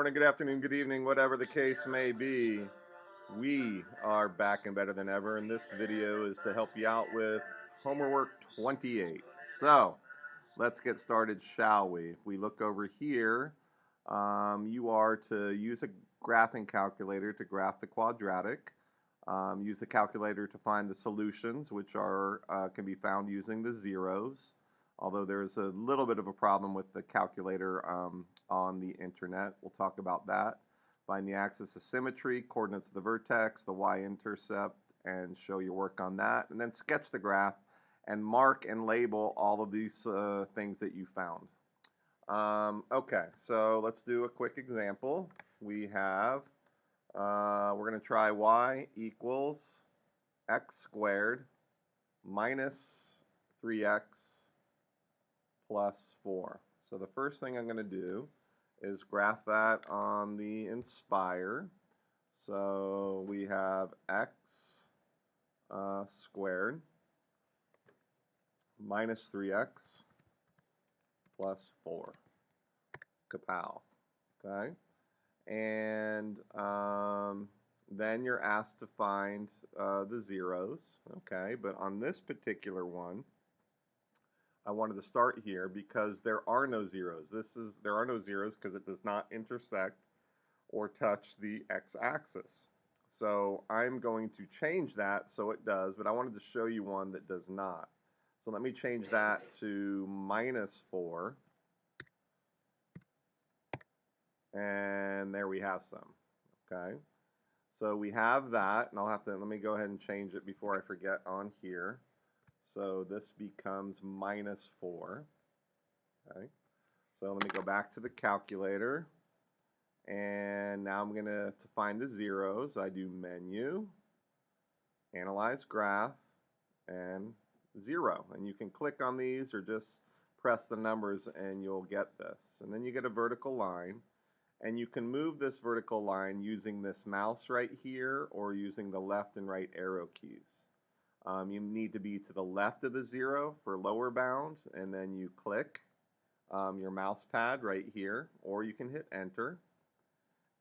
morning, good afternoon, good evening, whatever the case may be. We are back and better than ever, and this video is to help you out with homework 28. So, let's get started, shall we? If we look over here, you are to use a graphing calculator to graph the quadratic. Use the calculator to find the solutions, which can be found using the zeros. Although there's a little bit of a problem with the calculator on the internet. We'll talk about that. Find the axis of symmetry, coordinates of the vertex, the y-intercept, and show your work on that. And then sketch the graph and mark and label all of these things that you found. Okay, so let's do a quick example. We have, we're going to try y equals x squared minus 3x plus 4. So the first thing I'm going to do is graph that on the Inspire. So we have x squared minus 3x plus 4. Kapow. Okay? And then you're asked to find the zeros. Okay? But on this particular one, I wanted to start here because there are no zeros. There are no zeros because it does not intersect or touch the x-axis. So I'm going to change that so it does, but I wanted to show you one that does not. So let me change that to minus 4. And there we have some. Okay. So we have that, and let me go ahead and change it before I forget on here. So this becomes minus 4. Okay. So let me go back to the calculator. And now I'm going to find the zeros. I do menu, analyze graph, and 0. And you can click on these or just press the numbers and you'll get this. And then you get a vertical line. And you can move this vertical line using this mouse right here or using the left and right arrow keys. You need to be to the left of the 0 for lower bound, and then you click your mouse pad right here, or you can hit enter,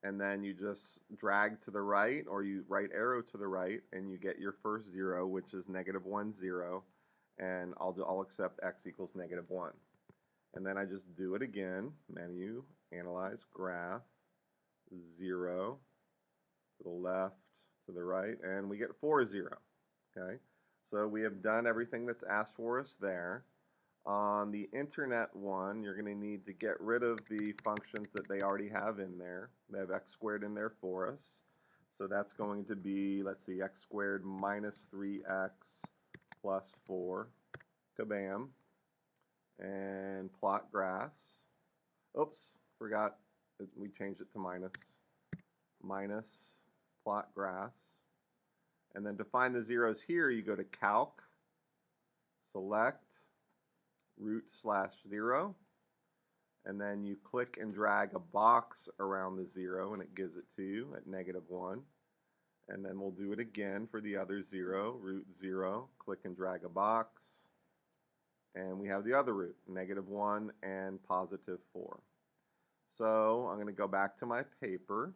and then you just drag to the right, or you right arrow to the right, and you get your first 0, which is -1, 0, and I'll accept x equals -1. And then I just do it again, menu, analyze graph, 0, to the left, to the right, and we get 4, 0. Okay, so we have done everything that's asked for us there. On the internet one, you're going to need to get rid of the functions that they already have in there. They have x squared in there for us. So that's going to be, let's see, x squared minus 3x plus 4. Kabam. And plot graphs. Oops, forgot that we changed it to minus. Minus plot graphs. And then to find the zeros here, you go to Calc, select root/0, and then you click and drag a box around the 0, and it gives it to you at -1. And then we'll do it again for the other 0, root 0, click and drag a box, and we have the other root, -1 and +4. So I'm going to go back to my paper.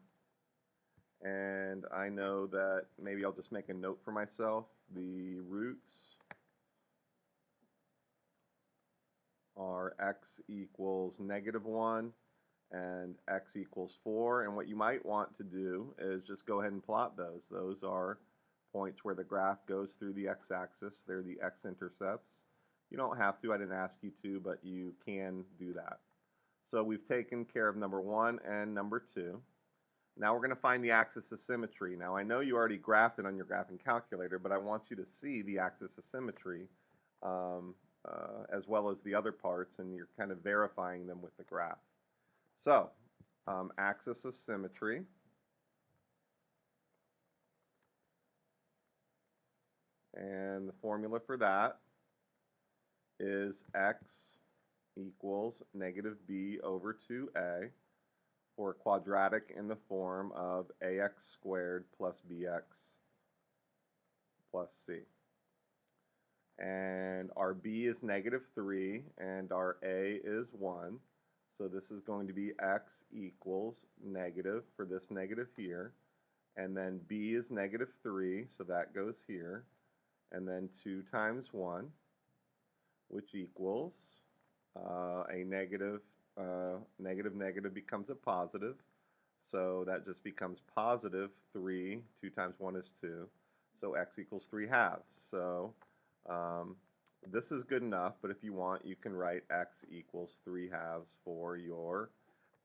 And I know that maybe I'll just make a note for myself. The roots are x equals -1 and x equals 4. And what you might want to do is just go ahead and plot those. Those are points where the graph goes through the x-axis. They're the x-intercepts. You don't have to. I didn't ask you to, but you can do that. So we've taken care of number 1 and number 2. Now we're going to find the axis of symmetry. Now I know you already graphed it on your graphing calculator, but I want you to see the axis of symmetry as well as the other parts, and you're kind of verifying them with the graph. So, axis of symmetry. And the formula for that is x equals -b/2a. For a quadratic in the form of ax squared plus bx plus c. And our b is -3 and our a is 1. So this is going to be x equals negative for this negative here. And then b is negative 3, so that goes here. And then 2 times 1, which equals a negative, negative becomes a positive. So that just becomes positive 3. 2 times 1 is 2. So x equals 3 halves. So this is good enough, but if you want, you can write x equals 3 halves for your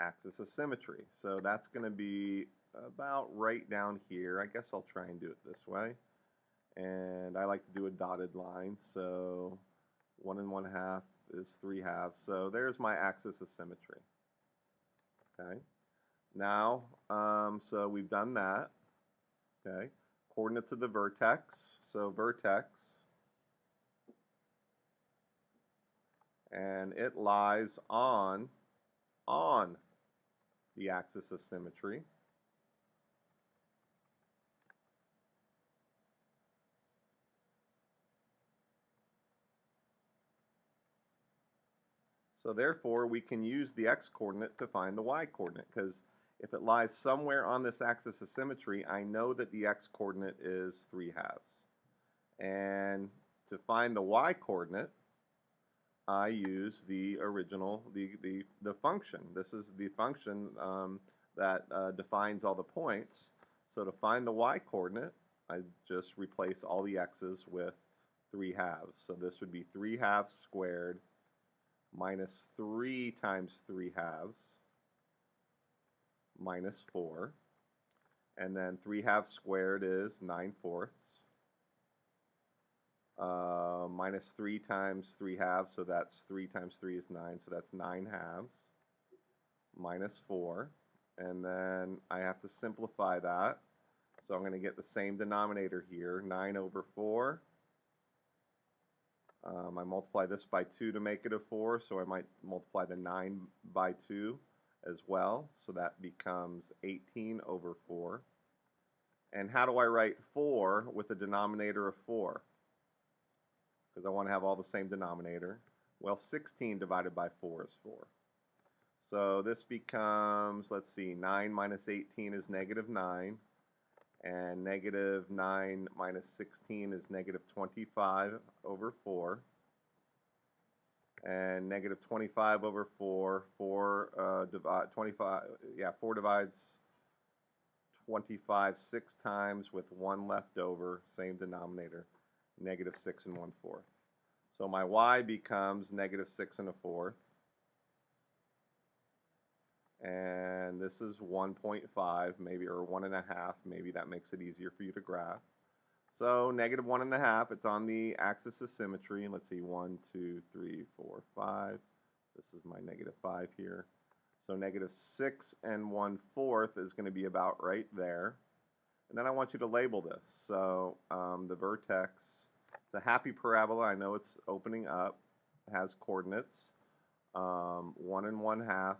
axis of symmetry. So that's going to be about right down here. I guess I'll try and do it this way. And I like to do a dotted line. So 1 1/2 is 3 halves. So there's my axis of symmetry. Okay. Now, so we've done that. Okay. Coordinates of the vertex. So vertex. And it lies on the axis of symmetry. So therefore, we can use the x-coordinate to find the y-coordinate, because if it lies somewhere on this axis of symmetry, I know that the x-coordinate is 3 halves. And to find the y-coordinate, I use the original, the function. This is the function that defines all the points. So to find the y-coordinate, I just replace all the x's with 3 halves. So this would be 3 halves squared minus 3 times 3 halves minus 4. And then 3 halves squared is 9/4. Minus 3 times 3 halves, so that's 3 times 3 is 9, so that's 9 halves, minus 4, and then I have to simplify that, so I'm going to get the same denominator here, 9/4. I multiply this by 2 to make it a 4, so I might multiply the 9 by 2 as well, so that becomes 18/4. And how do I write 4 with a denominator of 4? Because I want to have all the same denominator. Well, 16 divided by 4 is 4. So this becomes, let's see, 9 minus 18 is negative 9. And negative 9 minus 16 is negative 25/4. And negative 25/4, 4 divides 25 6 times with 1 left over, same denominator, negative 6 1/4. So my y becomes negative 6 1/4. And this is 1.5, maybe, or 1.5. Maybe that makes it easier for you to graph. So negative 1.5, it's on the axis of symmetry. And let's see, 1, 2, 3, 4, 5. This is my negative 5 here. So negative 6 1/4 is going to be about right there. And then I want you to label this. So the vertex, it's a happy parabola. I know it's opening up. It has coordinates 1 1/2,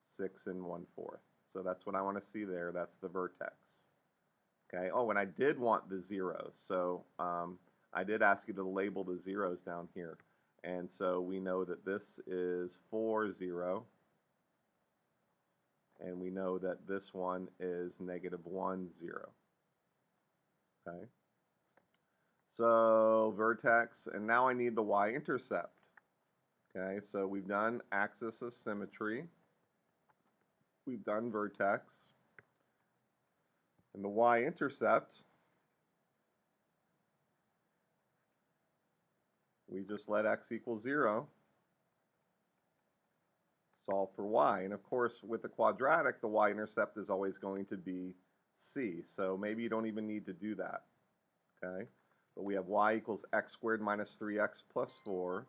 6 1/4. So that's what I want to see there. That's the vertex. Okay. Oh, and I did want the zeros. So I did ask you to label the zeros down here. And so we know that this is 4, 0. And we know that this one is negative 1, 0. Okay. So vertex, and now I need the y-intercept. Okay, so we've done axis of symmetry. We've done vertex. And the y-intercept, we just let x equal 0. Solve for y. And of course, with the quadratic, the y-intercept is always going to be c. So maybe you don't even need to do that. Okay? But we have y equals x squared minus 3x plus 4.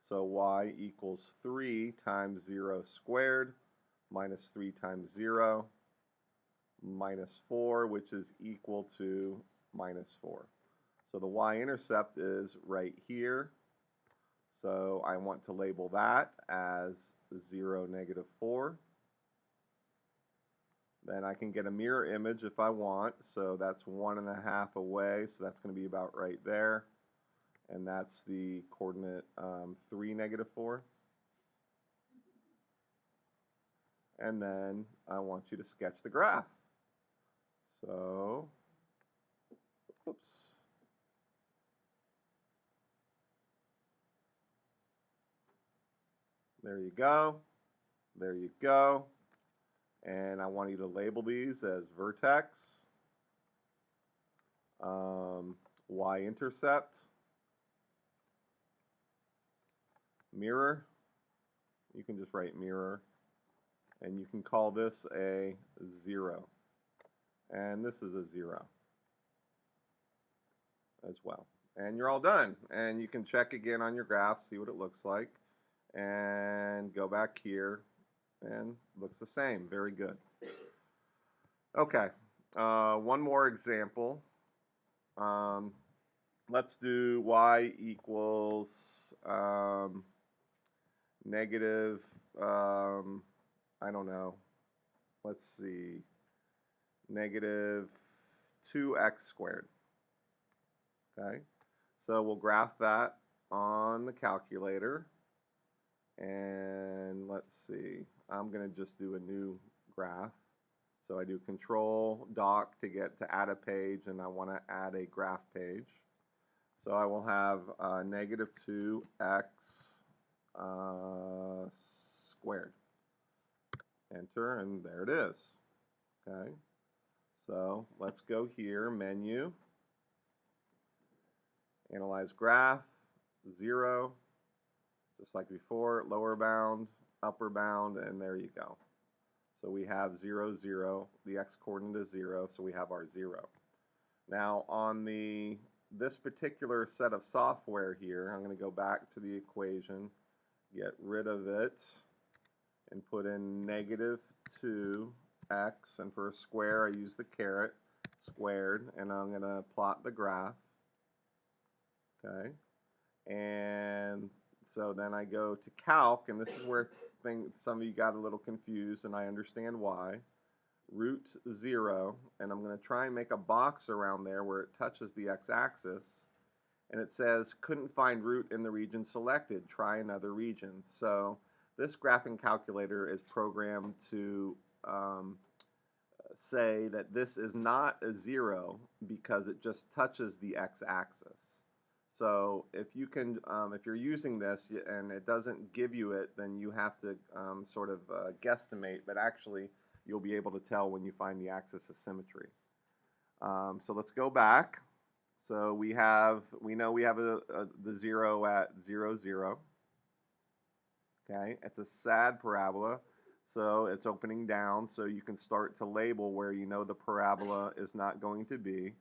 So y equals 3 times 0 squared minus 3 times 0 minus 4, which is equal to minus 4. So the y-intercept is right here. So I want to label that as 0, negative 4. Then I can get a mirror image if I want. So that's 1.5 away. So that's going to be about right there. And that's the coordinate 3, negative 4. and then I want you to sketch the graph. So, oops. There you go. There you go. And I want you to label these as vertex, y-intercept, mirror. You can just write mirror. And you can call this a 0. And this is a 0 as well. And you're all done. And you can check again on your graph, see what it looks like. And go back here, and looks the same. Very good. Okay, one more example. Let's do y equals negative, I don't know, let's see, negative 2x squared. Okay, so we'll graph that on the calculator. And let's see, I'm going to just do a new graph. So I do Control Doc to get to add a page, and I want to add a graph page. So I will have negative 2x squared. Enter, and there it is. Okay. So let's go here, menu, analyze graph, 0. Just like before, lower bound, upper bound, and there you go. So we have 0, 0. The x-coordinate is 0, so we have our 0. Now on this particular set of software here, I'm going to go back to the equation, get rid of it, and put in negative 2x, and for a square I use the caret, squared, and I'm going to plot the graph. Okay, and so then I go to calc, and this is where some of you got a little confused, and I understand why. Root 0, and I'm going to try and make a box around there where it touches the x-axis, and it says couldn't find root in the region selected, try another region. So this graphing calculator is programmed to say that this is not a 0 because it just touches the x-axis. So if you can, if you're using this and it doesn't give you it, then you have to sort of guesstimate, but actually you'll be able to tell when you find the axis of symmetry. So let's go back. So we know we have the 0 at 0, 0. Okay, it's a sad parabola, so it's opening down, so you can start to label where you know the parabola is not going to be,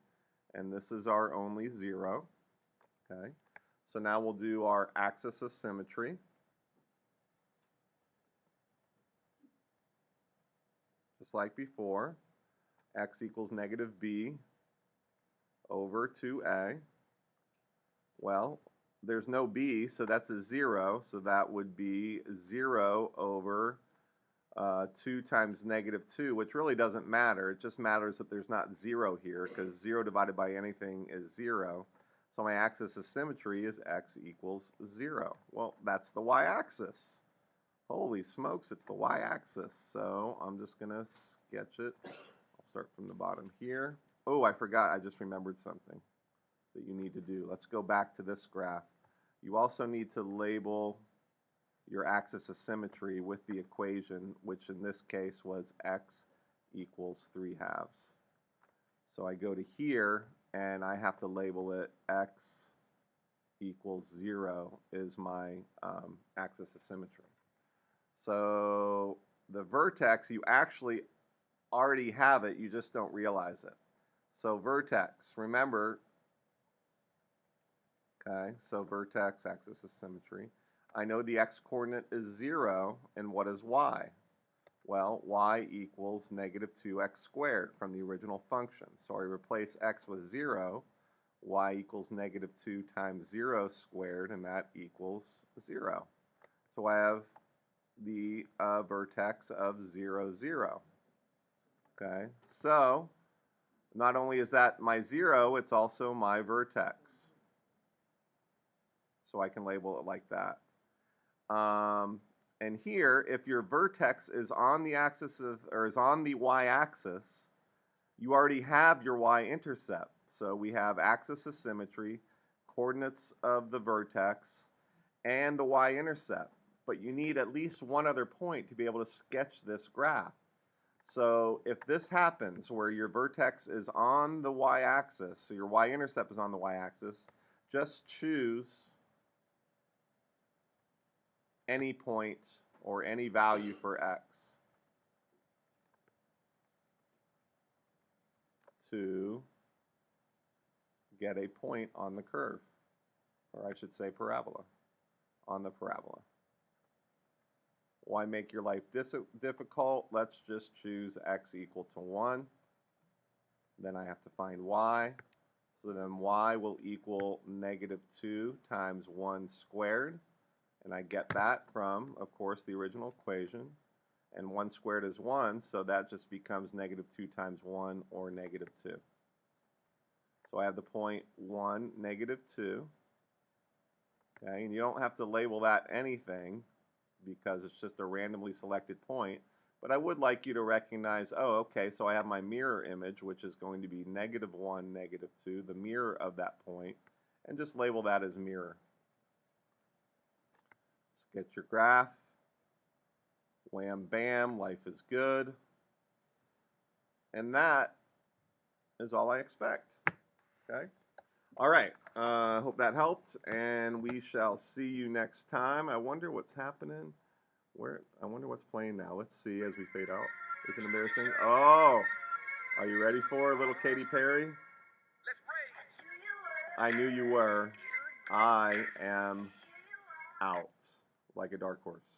and this is our only 0. Okay, so now we'll do our axis of symmetry. Just like before, x equals negative b over 2a. Well, there's no b, so that's a 0, so that would be 0 over 2 times negative 2, which really doesn't matter. It just matters that there's not 0 here, because 0 divided by anything is 0. So my axis of symmetry is x equals 0. Well, that's the y-axis. Holy smokes, it's the y-axis. So I'm just going to sketch it. I'll start from the bottom here. Oh, I forgot. I just remembered something that you need to do. Let's go back to this graph. You also need to label your axis of symmetry with the equation, which in this case was x equals 3/2. So I go to here, and I have to label it x equals 0 is my axis of symmetry. So the vertex, you actually already have it, you just don't realize it. So vertex, remember, okay, so vertex, axis of symmetry. I know the x-coordinate is 0, and what is y? Well, y equals negative 2x squared from the original function. So I replace x with 0, y equals negative 2 times 0 squared, and that equals 0. So I have the vertex of 0, 0. Okay, so not only is that my 0, it's also my vertex. So I can label it like that. And here, if your vertex is on the axis of, or is on the y-axis, you already have your y-intercept. So we have axis of symmetry, coordinates of the vertex, and the y-intercept. But you need at least one other point to be able to sketch this graph. So if this happens where your vertex is on the y-axis, so your y-intercept is on the y-axis, just choose any point or any value for x to get a point on the curve, or I should say parabola, on the parabola. Why make your life difficult? Let's just choose x equal to 1. Then I have to find y. So then y will equal -2 times 1 squared. And I get that from, of course, the original equation. And 1 squared is 1, so that just becomes -2 times 1, or -2. So I have the point 1, -2. Okay, and you don't have to label that anything because it's just a randomly selected point. But I would like you to recognize, oh, okay, so I have my mirror image, which is going to be -1, -2, the mirror of that point, and just label that as mirror. Let's get your graph. Wham, bam, life is good. And that is all I expect. Okay? All right. Hope that helped, and we shall see you next time. I wonder what's happening. I wonder what's playing now. Let's see as we fade out. Is it embarrassing? Oh, are you ready for a little Katy Perry? I knew you were. I am out like a dark horse.